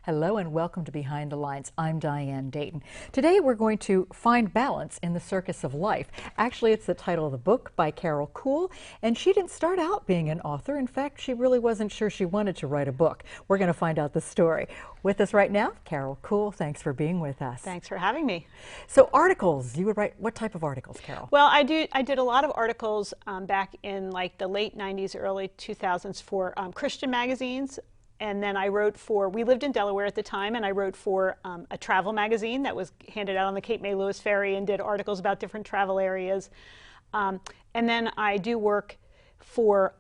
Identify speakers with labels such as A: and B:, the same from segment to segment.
A: Hello and welcome to Behind the Lines. I'm Diane Dayton. Today we're going to find balance in the Circus of Life. Actually, it's the title of the book by Carol Kuhl, and she didn't start out being an author. In fact, she really wasn't sure she wanted to write a book. We're going to find out the story. With us right now, Carol Kuhl. Thanks for being with us.
B: Thanks for having me.
A: So articles, you would write, what type of articles, Carol?
B: Well, I did a lot of articles back in like the late 90s, early 2000s for Christian magazines. And then I wrote for, we lived in Delaware at the time, and I wrote for a travel magazine that was handed out on the Cape May Lewis Ferry and did articles about different travel areas. And then I do work for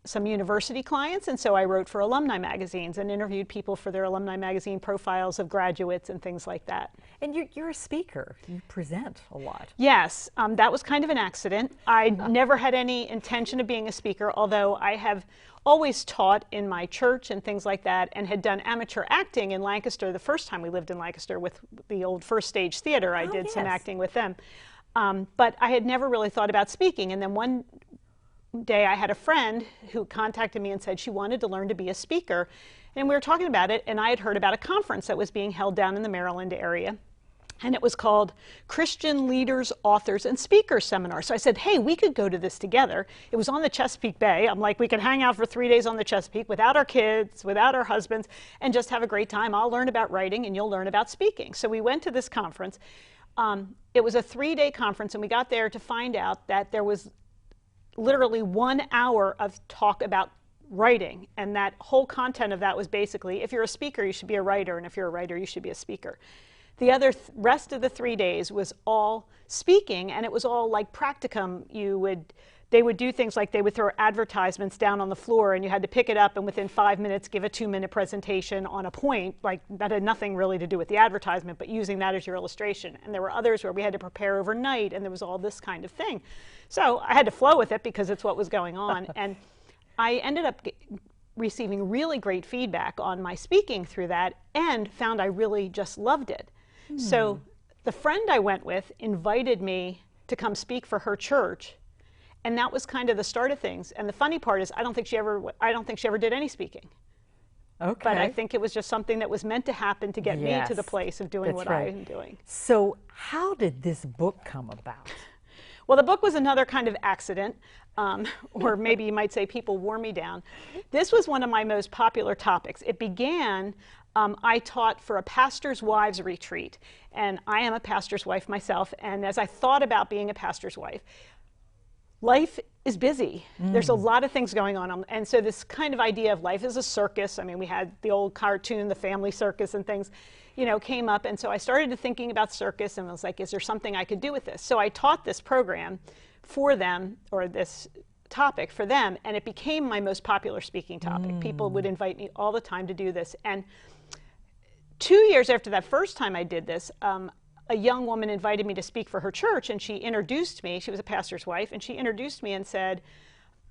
B: some university clients, and so I wrote for alumni magazines and interviewed people for their alumni magazine profiles of graduates and things like that.
A: And you're a speaker. You present a lot.
B: Yes, that was kind of an accident. I never had any intention of being a speaker, although I have always taught in my church and things like that, and had done amateur acting in Lancaster the first time we lived in Lancaster with the old First Stage Theater. I did some acting with them. But I had never really thought about speaking. And then one day I had a friend who contacted me and said she wanted to learn to be a speaker. And we were talking about it, and I had heard about a conference that was being held down in the Maryland area. And it was called Christian Leaders, Authors, and Speakers Seminar. So I said, hey, we could go to this together. It was on the Chesapeake Bay. I'm like, we could hang out for 3 days on the Chesapeake without our kids, without our husbands, and just have a great time. I'll learn about writing, and you'll learn about speaking. So we went to this conference. It was a 3-day conference, and we got there to find out that there was literally 1 hour of talk about writing. And that whole content of that was basically, if you're a speaker, you should be a writer, and if you're a writer, you should be a speaker. The rest of the 3 days was all speaking, and it was all like practicum. They would do things like they would throw advertisements down on the floor, and you had to pick it up and within 5 minutes give a 2-minute presentation on a point, like that had nothing really to do with the advertisement, but using that as your illustration. And there were others where we had to prepare overnight, and there was all this kind of thing. So I had to flow with it because it's what was going on. And I ended up receiving really great feedback on my speaking through that, and found I really just loved it. So the friend I went with invited me to come speak for her church, and that was kind of the start of things. And the funny part is, I don't think she ever did any speaking.
A: Okay.
B: But I think it was just something that was meant to happen to get me to the place of doing what I am doing.
A: So how did this book come about?
B: Well, the book was another kind of accident, or maybe you might say people wore me down. This was one of my most popular topics. It began, I taught for a pastor's wives retreat, and I am a pastor's wife myself, and as I thought about being a pastor's wife, life is busy. There's a lot of things going on, and so this kind of idea of life as a circus, I mean, we had the old cartoon, The Family Circus and things, you know, came up, and so I started thinking about circus, and I was like, is there something I could do with this? So I taught this program for them, or this topic for them, and it became my most popular speaking topic. People would invite me all the time to do this. And 2 years after that first time I did this, a young woman invited me to speak for her church, and she introduced me. She was a pastor's wife, and she introduced me and said,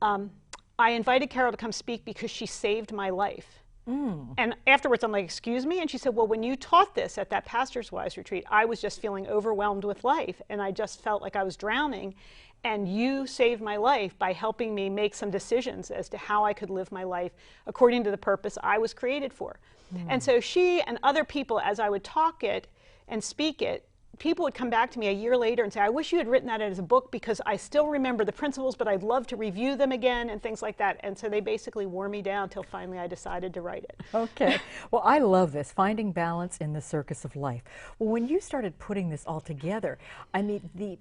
B: I invited Carol to come speak because she saved my life. And afterwards I'm like, excuse me? And she said, well, when you taught this at that pastor's wives retreat, I was just feeling overwhelmed with life, and I just felt like I was drowning, and you saved my life by helping me make some decisions as to how I could live my life according to the purpose I was created for. And so she and other people, as I would talk it and speak it, people would come back to me a year later and say, I wish you had written that as a book because I still remember the principles, but I'd love to review them again and things like that. And so they basically wore me down till finally I decided to write it.
A: Okay. Well, I love this, finding balance in the Circus of Life. Well, when you started putting this all together, I mean,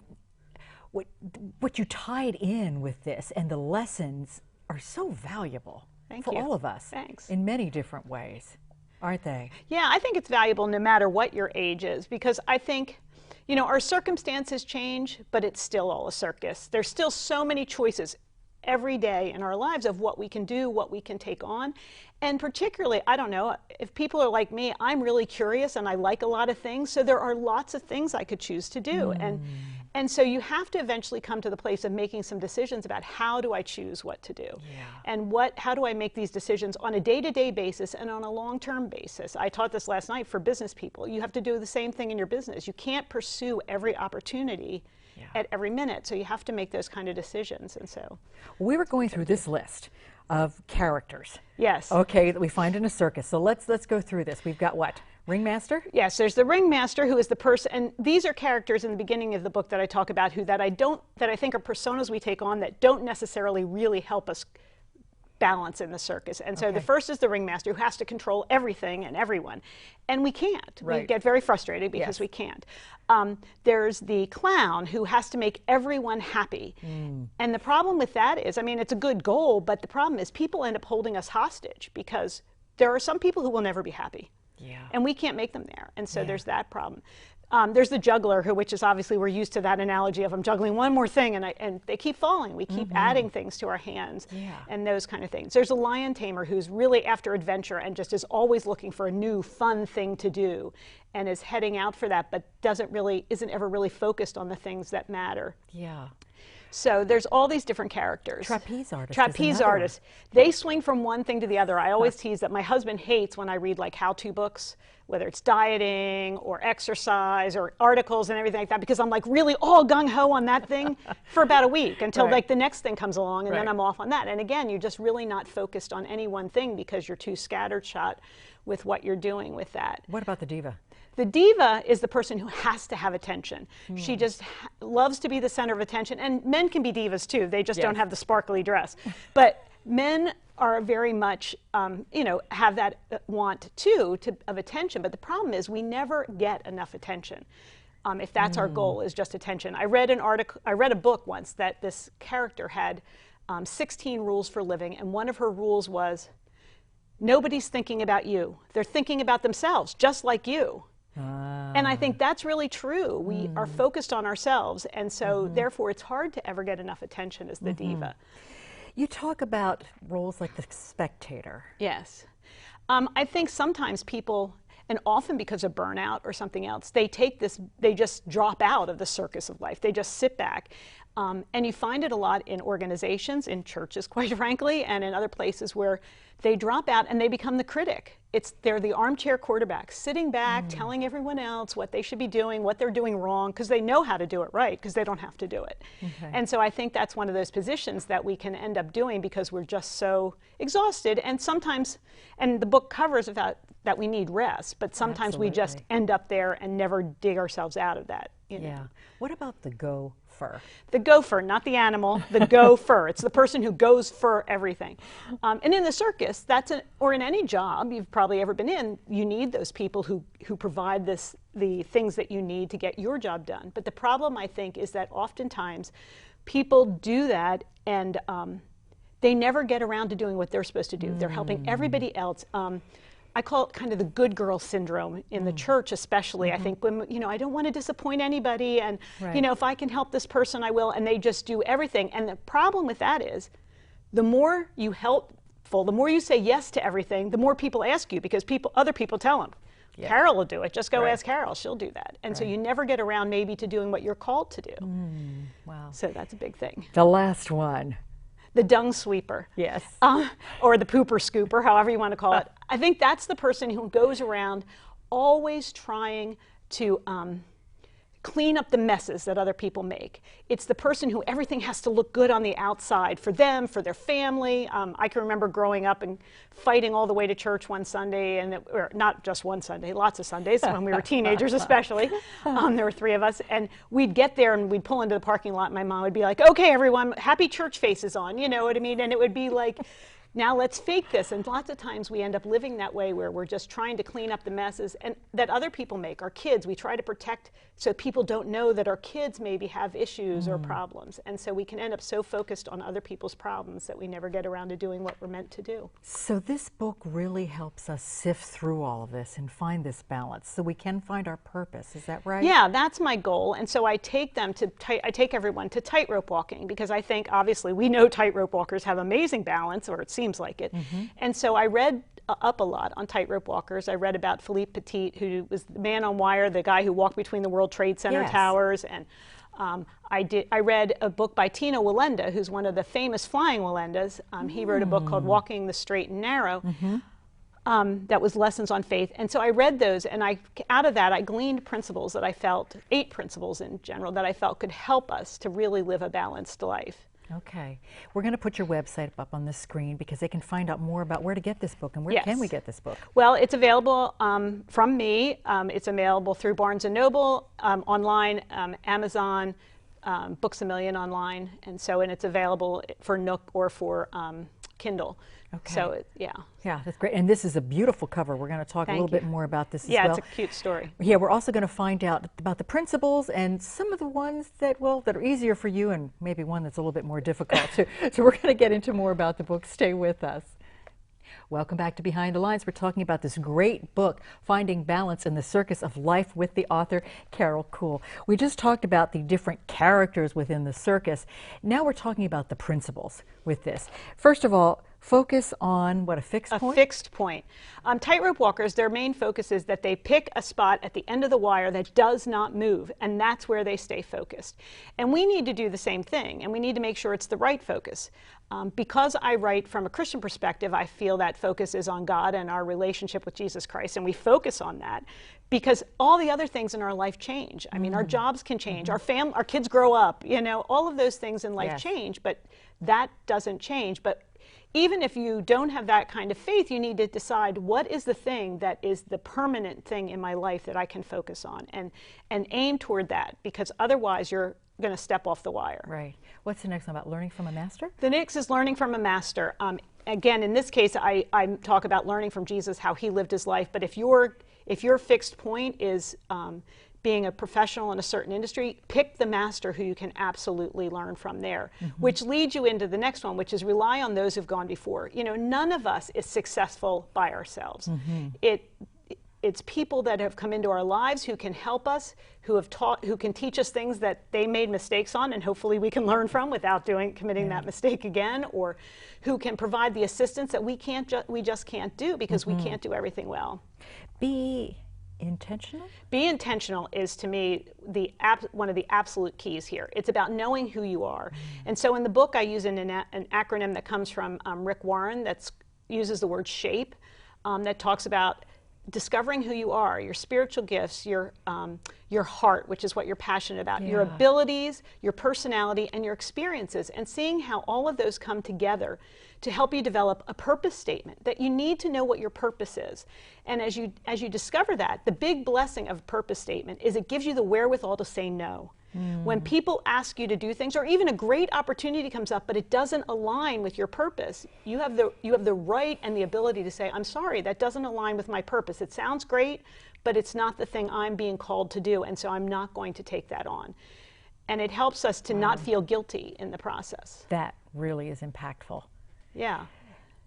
A: what you tied in with this and the lessons are so valuable for all of us.
B: Thanks.
A: In many different ways, aren't they?
B: Yeah, I think it's valuable no matter what your age is, because I think, you know, our circumstances change, but it's still all a circus. There's still so many choices every day in our lives of what we can do, what we can take on. And particularly, I don't know, if people are like me, I'm really curious and I like a lot of things, so there are lots of things I could choose to do. And so you have to eventually come to the place of making some decisions about how do I choose what to do? And how do I make these decisions on a day-to-day basis and on a long-term basis? I taught this last night for business people. You have to do the same thing in your business. You can't pursue every opportunity at every minute, so you have to make those kind of decisions. And so
A: we were going through this list of characters.
B: Yes.
A: Okay, that we find in a circus. So let's go through this. We've got what? Ringmaster?
B: Yes, there's the ringmaster, who is the person, and these are characters in the beginning of the book that I talk about that I think are personas we take on that don't necessarily really help us balance in the circus. And so the first is the ringmaster, who has to control everything and everyone. And we can't.
A: Right.
B: We get very frustrated because we can't. There's the clown, who has to make everyone happy. And the problem with that is, I mean, it's a good goal, but the problem is people end up holding us hostage because there are some people who will never be happy.
A: Yeah.
B: And we can't make them there. And so there's that problem. There's the juggler, which is obviously, we're used to that analogy of I'm juggling one more thing and they keep falling. We keep adding things to our hands and those kind of things. There's a lion tamer, who's really after adventure and just is always looking for a new fun thing to do and is heading out for that, but isn't ever really focused on the things that matter.
A: Yeah.
B: So there's all these different characters.
A: Trapeze artists.
B: Trapeze artists. They swing from one thing to the other. I always tease that my husband hates when I read like how-to books, whether it's dieting or exercise or articles and everything like that, because I'm like really all gung-ho on that thing for about a week until like the next thing comes along, and then I'm off on that. And again, you're just really not focused on any one thing because you're too scattershot with what you're doing with that.
A: What about the diva?
B: The diva is the person who has to have attention. She just loves to be the center of attention. And men can be divas too. They just don't have the sparkly dress. But men are very much, have that want too of attention. But the problem is we never get enough attention. If that's our goal, is just attention. I read a book once that this character had 16 rules for living, and one of her rules was, nobody's thinking about you. They're thinking about themselves, just like you. And I think that's really true. We are focused on ourselves, and so therefore it's hard to ever get enough attention as the diva.
A: You talk about roles like the spectator.
B: Yes. I think sometimes people, and often because of burnout or something else, they just drop out of the circus of life. They just sit back. And you find it a lot in organizations, in churches, quite frankly, and in other places where they drop out and they become the critic. They're the armchair quarterback, sitting back, telling everyone else what they should be doing, what they're doing wrong, because they know how to do it right, because they don't have to do it. And so I think that's one of those positions that we can end up doing because we're just so exhausted. And sometimes, and the book covers about that we need rest, but sometimes we just end up there and never dig ourselves out of that.
A: Yeah. What about the Gofer?
B: The Gofer, not the animal, the Gofer. It's the person who goes for everything. And in the circus, or in any job you've probably ever been in, you need those people who provide the things that you need to get your job done. But the problem, I think, is that oftentimes people do that and they never get around to doing what they're supposed to do. They're helping everybody else. I call it kind of the good girl syndrome in the church, especially. I think when, I don't want to disappoint anybody, and if I can help this person, I will, and they just do everything. And the problem with that is, the more you helpful, the more you say yes to everything, the more people ask you, because other people tell them, Carol will do it. Just go ask Carol; she'll do that. And so you never get around maybe to doing what you're called to do.
A: Wow!
B: So that's a big thing.
A: The last one.
B: The Dung Sweeper.
A: Yes.
B: Or the pooper scooper, however you want to call it. I think that's the person who goes around always trying to clean up the messes that other people make. It's the person who everything has to look good on the outside for them, for their family. I can remember growing up and fighting all the way to church one Sunday, or not just one Sunday, lots of Sundays when we were teenagers especially. There were 3 of us, and we'd get there and we'd pull into the parking lot and my mom would be like, okay everyone, happy church faces on, you know what I mean? And it would be like, now let's fake this. And lots of times we end up living that way where we're just trying to clean up the messes and that other people make. Our kids, we try to protect so people don't know that our kids maybe have issues or problems. And so we can end up so focused on other people's problems that we never get around to doing what we're meant to do.
A: So this book really helps us sift through all of this and find this balance so we can find our purpose. Is that right?
B: Yeah, that's my goal. And so I take everyone to tightrope walking, because I think obviously we know tightrope walkers have amazing balance, or it seems like it. And so I read up a lot on tightrope walkers. I read about Philippe Petit, who was the man on wire, the guy who walked between the World Trade Center towers. And I read a book by Tino Wallenda, who's one of the famous flying Wallendas. He wrote a book called Walking the Straight and Narrow. That was lessons on faith. And so I read those, and out of that I gleaned principles that I felt, 8 principles in general, that I felt could help us to really live a balanced life.
A: Okay. We're going to put your website up on the screen because they can find out more about where to get this book and where can we get this book?
B: Well, it's available from me. It's available through Barnes & Noble, online, Amazon, Books A Million online, and it's available for Nook or for Kindle.
A: Okay.
B: So, yeah,
A: that's great. And this is a beautiful cover. We're going to talk a little bit more about this as well.
B: Yeah, it's a cute story.
A: Yeah, we're also going to find out about the principles and some of the ones that, that are easier for you and maybe one that's a little bit more difficult. So we're going to get into more about the book. Stay with us. Welcome back to Behind the Lines. We're talking about this great book, Finding Balance in the Circus of Life, with the author, Carol Kuhl. We just talked about the different characters within the circus. Now we're talking about the principles with this. First of all, focus on what, a fixed point?
B: A fixed point. Tightrope walkers, their main focus is that they pick a spot at the end of the wire that does not move, and that's where they stay focused. And we need to do the same thing, and we need to make sure it's the right focus. Because I write from a Christian perspective, I feel that focus is on God and our relationship with Jesus Christ, and we focus on that because all the other things in our life change. I mean, our jobs can change, our kids grow up, all of those things in life change, but that doesn't change. But even if you don't have that kind of faith, you need to decide what is the thing that is the permanent thing in my life that I can focus on and aim toward that, because otherwise you're going to step off the wire.
A: Right. What's the next one about learning from a master?
B: The next is learning from a master. Again, in this case, I talk about learning from Jesus, how he lived his life. But if your fixed point is being a professional in a certain industry, pick the master who you can absolutely learn from there, which leads you into the next one, which is rely on those who've gone before. None of us is successful by ourselves. It's people that have come into our lives who can help us, who can teach us things that they made mistakes on, and hopefully we can learn from without committing that mistake again, or who can provide the assistance that we just can't do because we can't do everything well.
A: Be intentional? Be
B: intentional is, to me, one of the absolute keys here. It's about knowing who you are. And so in the book, I use an acronym that comes from Rick Warren that uses the word SHAPE, that talks about discovering who you are, your spiritual gifts, your heart, which is what you're passionate about, your abilities, your personality, and your experiences, and seeing how all of those come together to help you develop a purpose statement, that you need to know what your purpose is. And as you discover that, the big blessing of a purpose statement is it gives you the wherewithal to say no. When people ask you to do things, or even a great opportunity comes up, but it doesn't align with your purpose, you have the right and the ability to say, I'm sorry, that doesn't align with my purpose. It sounds great, but it's not the thing I'm being called to do, and so I'm not going to take that on. And it helps us to not feel guilty in the process.
A: That really is impactful.
B: Yeah.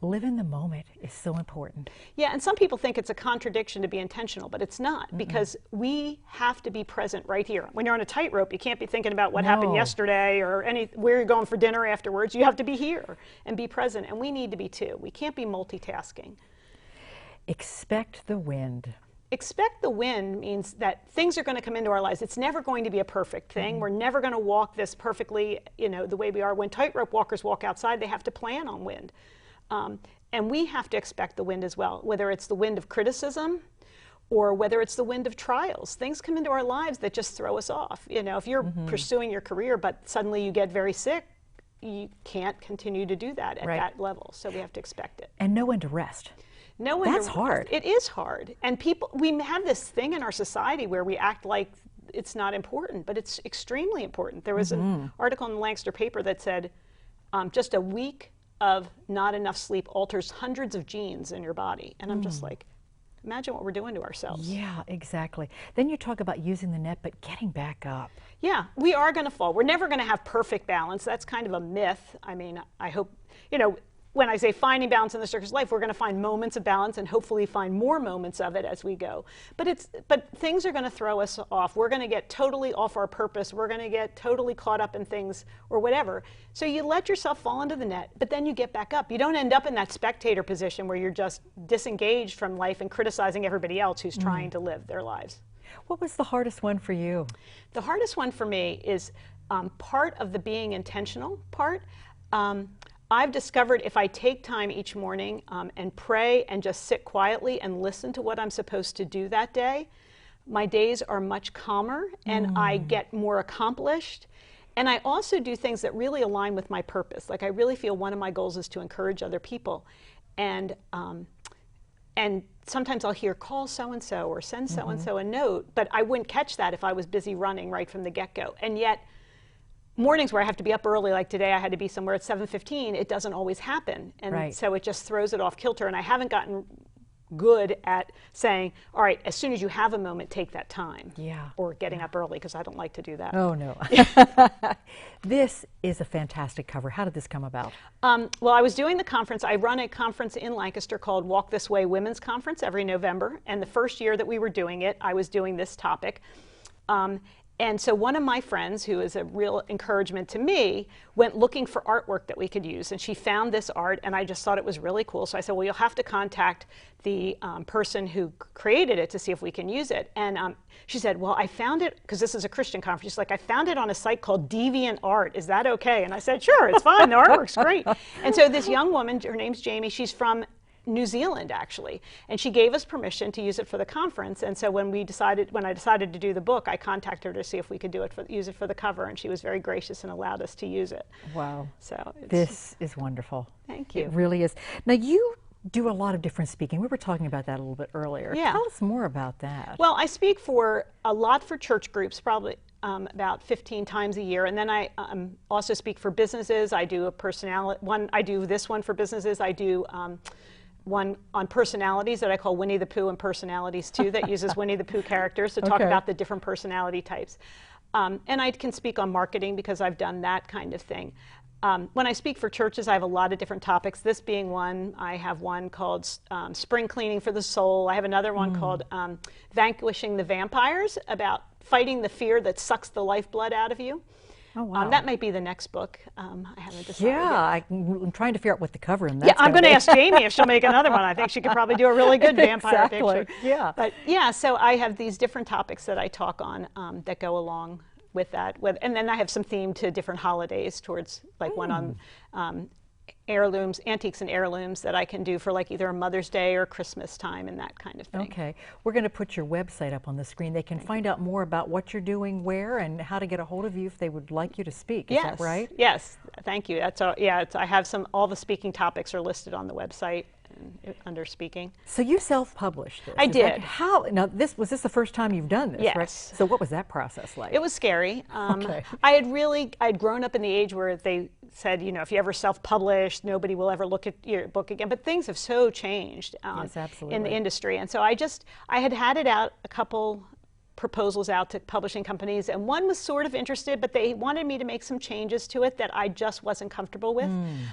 A: Live in the moment is so important.
B: Yeah, and some people think it's a contradiction to be intentional, but it's not, because we have to be present right here. When you're on a tightrope, you can't be thinking about what happened yesterday or where you're going for dinner afterwards. You have to be here and be present, and we need to be too. We can't be multitasking.
A: Expect the wind.
B: Expect the wind means that things are going to come into our lives. It's never going to be a perfect thing. We're never going to walk this perfectly, the way we are. When tightrope walkers walk outside, they have to plan on wind. And we have to expect the wind as well, whether it's the wind of criticism or whether it's the wind of trials. Things come into our lives that just throw us off. If you're pursuing your career, but suddenly you get very sick, you can't continue to do that at that level. So we have to expect it.
A: And know when to rest. That's hard.
B: It is hard. And we have this thing in our society where we act like it's not important, but it's extremely important. There was an article in the Lancaster paper that said just a week of not enough sleep alters hundreds of genes in your body. And I'm just like, imagine what we're doing to ourselves.
A: Yeah, exactly. Then you talk about using the net, but getting back up.
B: Yeah, we are going to fall. We're never going to have perfect balance. That's kind of a myth. I mean, I hope, when I say finding balance in the circus of life, we're going to find moments of balance and hopefully find more moments of it as we go. But things are going to throw us off. We're going to get totally off our purpose. We're going to get totally caught up in things or whatever. So you let yourself fall into the net, but then you get back up. You don't end up in that spectator position where you're just disengaged from life and criticizing everybody else who's trying to live their lives.
A: What was the hardest one for you?
B: The hardest one for me is part of the being intentional part. I've discovered if I take time each morning and pray and just sit quietly and listen to what I'm supposed to do that day, my days are much calmer and I get more accomplished And I also do things that really align with my purpose. Like I really feel one of my goals is to encourage other people. And sometimes I'll hear call so-and-so or send so-and-so a note, but I wouldn't catch that if I was busy running right from the get-go. And yet, mornings where I have to be up early, like today I had to be somewhere at 7:15, it doesn't always happen. And so it just throws it off kilter. And I haven't gotten good at saying, all right, as soon as you have a moment, take that time.
A: Yeah.
B: Or getting up early, because I don't like to do that.
A: Oh, no. This is a fantastic cover. How did this come about?
B: Well, I was doing the conference. I run a conference in Lancaster called Walk This Way Women's Conference every November. And the first year that we were doing it, I was doing this topic. And so one of my friends, who is a real encouragement to me, went looking for artwork that we could use. And she found this art, and I just thought it was really cool. So I said, well, you'll have to contact the person who created it to see if we can use it. And she said, well, I found it, because this is a Christian conference. She's like, I found it on a site called Deviant Art. Is that okay? And I said, sure, it's fine. The artwork's great. And so this young woman, her name's Jamie, she's from New Zealand, actually, and she gave us permission to use it for the conference. And so when I decided to do the book, I contacted her to see if we could use it for the cover, and she was very gracious and allowed us to use it.
A: Wow.
B: So
A: this is wonderful.
B: Thank you.
A: It really is. Now, you do a lot of different speaking. We were talking about that a little bit earlier.
B: Yeah.
A: Tell us more about that.
B: Well, I speak for a lot for church groups, probably about 15 times a year, and then I also speak for businesses. I do I do this one for businesses. I do one on personalities that I call Winnie the Pooh and Personalities Too, that uses Winnie the Pooh characters to talk about the different personality types. And I can speak on marketing because I've done that kind of thing. When I speak for churches, I have a lot of different topics. This being one, I have one called Spring Cleaning for the Soul. I have another one called Vanquishing the Vampires, about fighting the fear that sucks the lifeblood out of you.
A: Oh, wow.
B: That might be the next book. I haven't decided yet.
A: I'm trying to figure out what the cover and that's.
B: Yeah, I'm going to ask Jamie if she'll make another one. I think she could probably do a really good vampire picture.
A: Yeah.
B: But yeah, so I have these different topics that I talk on that go along with that. And then I have some theme to different holidays, towards like one on heirlooms, antiques and heirlooms, that I can do for like either a Mother's Day or Christmas time and that kind of thing.
A: Okay. We're going to put your website up on the screen. They can find out more about what you're doing, where, and how to get a hold of you if they would like you to speak. Is that right?
B: Yes. Thank you. That's all. Yeah. I have all the speaking topics are listed on the website under speaking.
A: So you self-published this?
B: I did.
A: How? Now, was this the first time you've done this?
B: Yes.
A: Right? So what was that process like?
B: It was scary.
A: Okay.
B: I'd grown up in the age where they said, if you ever self-publish, nobody will ever look at your book again. But things have so changed
A: yes, absolutely.
B: in the industry. And so I had it out, a couple proposals out to publishing companies, and one was sort of interested, but they wanted me to make some changes to it that I just wasn't comfortable with.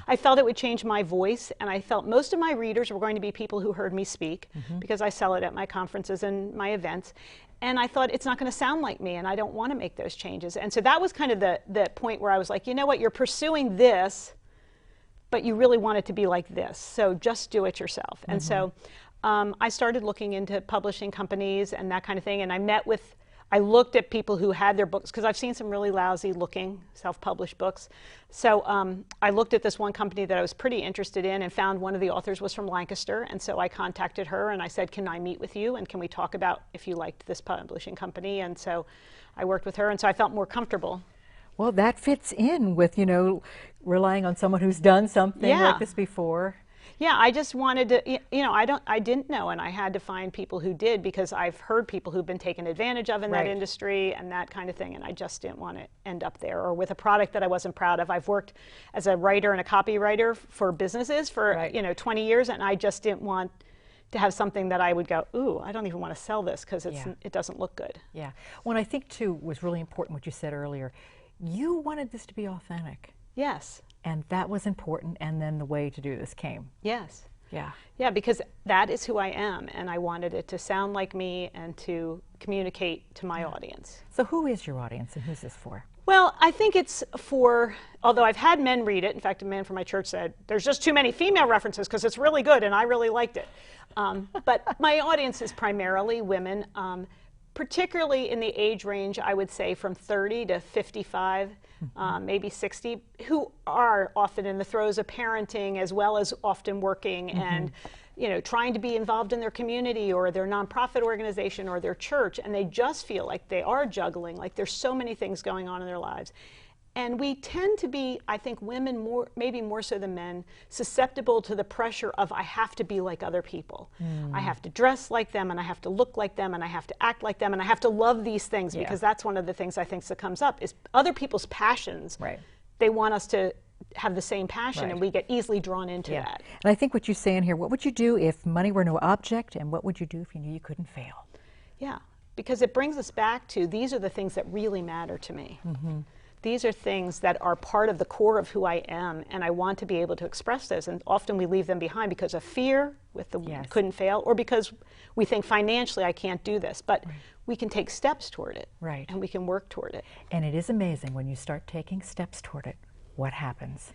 B: I felt it would change my voice, and I felt most of my readers were going to be people who heard me speak, because I sell it at my conferences and my events. And I thought, it's not going to sound like me, and I don't want to make those changes. And so that was kind of the point where I was like, you know what, you're pursuing this, but you really want it to be like this, so just do it yourself. And so I started looking into publishing companies and that kind of thing, and I looked at people who had their books, because I've seen some really lousy looking self-published books. So I looked at this one company that I was pretty interested in and found one of the authors was from Lancaster, and so I contacted her and I said, can I meet with you, and can we talk about if you liked this publishing company? And so I worked with her, and so I felt more comfortable.
A: Well, that fits in with, relying on someone who's done something like this before.
B: Yeah, I just wanted to, I didn't know, and I had to find people who did, because I've heard people who've been taken advantage of in that industry and that kind of thing, and I just didn't want to end up there, or with a product that I wasn't proud of. I've worked as a writer and a copywriter for businesses for, 20 years, and I just didn't want to have something that I would go, ooh, I don't even want to sell this, because it doesn't look good. Yeah.
A: Well, I think, too, was really important what you said earlier. You wanted this to be authentic.
B: Yes.
A: And that was important, and then the way to do this came.
B: Yes.
A: Yeah.
B: Yeah, because that is who I am, and I wanted it to sound like me and to communicate to my audience.
A: So who is your audience, and who's this for?
B: Well, I think it's for, although I've had men read it, in fact, a man from my church said, there's just too many female references because it's really good, and I really liked it. But my audience is primarily women, particularly in the age range, I would say, from 30 to 55, maybe 60, who are often in the throes of parenting, as well as often working and trying to be involved in their community or their nonprofit organization or their church, and they just feel like they are juggling, like there's so many things going on in their lives. And we tend to be, I think women more, maybe more so than men, susceptible to the pressure of I have to be like other people. I have to dress like them, and I have to look like them, and I have to act like them, and I have to love these things, because that's one of the things I think that comes up is other people's passions.
A: Right.
B: They want us to have the same passion, and we get easily drawn into that.
A: And I think what you say in here, what would you do if money were no object, and what would you do if you knew you couldn't fail?
B: Yeah, because it brings us back to these are the things that really matter to me. These are things that are part of the core of who I am, and I want to be able to express those. And often we leave them behind because of fear with the couldn't fail, or because we think financially I can't do this. But we can take steps toward it, and we can work toward it.
A: And it is amazing when you start taking steps toward it, what happens.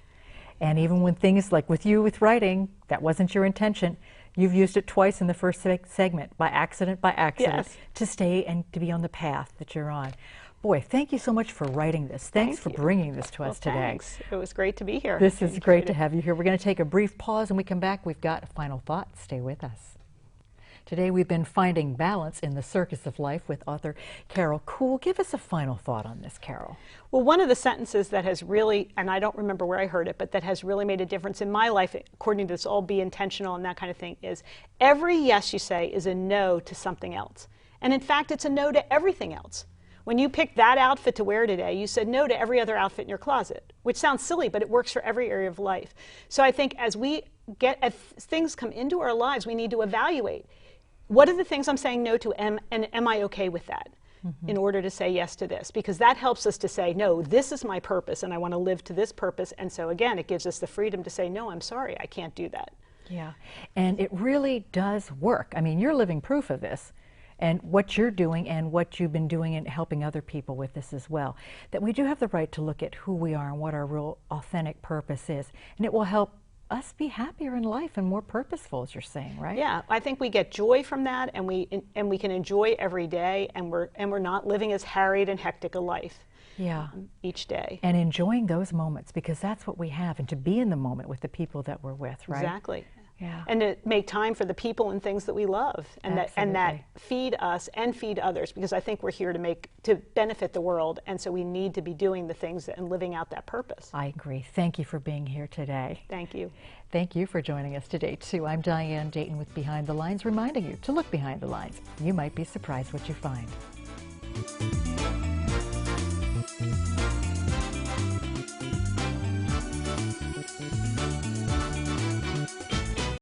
A: And even when things like with you with writing, that wasn't your intention, you've used it twice in the first segment, by accident, to stay and to be on the path that you're on. Boy, thank you so much for writing this. Thanks for bringing this to us today.
B: Thanks. It was great to be here.
A: This is great to have you here. We're going to take a brief pause, and we come back. We've got a final thought. Stay with us. Today we've been finding balance in the Circus of Life with author Carol Kuhl. Give us a final thought on this, Carol.
B: Well, one of the sentences that has really, and I don't remember where I heard it, but that has really made a difference in my life, according to this all be intentional and that kind of thing, is every yes you say is a no to something else. And in fact, it's a no to everything else. When you picked that outfit to wear today, you said no to every other outfit in your closet, which sounds silly, but it works for every area of life. So I think as things come into our lives, we need to evaluate, what are the things I'm saying no to, and am I okay with that in order to say yes to this? Because that helps us to say, no, this is my purpose, and I want to live to this purpose. And so again, it gives us the freedom to say, no, I'm sorry, I can't do that.
A: Yeah, and it really does work. I mean, you're living proof of this. And what you're doing and what you've been doing and helping other people with this as well, that we do have the right to look at who we are and what our real authentic purpose is. And it will help us be happier in life and more purposeful, as you're saying, right?
B: Yeah, I think we get joy from that, and we can enjoy every day, and we're not living as harried and hectic a life. Each day.
A: And enjoying those moments, because that's what we have, and to be in the moment with the people that we're with, right?
B: Exactly.
A: Yeah.
B: And to make time for the people and things that we love, and that feed us and feed others, because I think we're here to benefit the world, and so we need to be doing the things and living out that purpose.
A: I agree. Thank you for being here today.
B: Thank you.
A: Thank you for joining us today too. I'm Diane Dayton with Behind the Lines, reminding you to look behind the lines. You might be surprised what you find.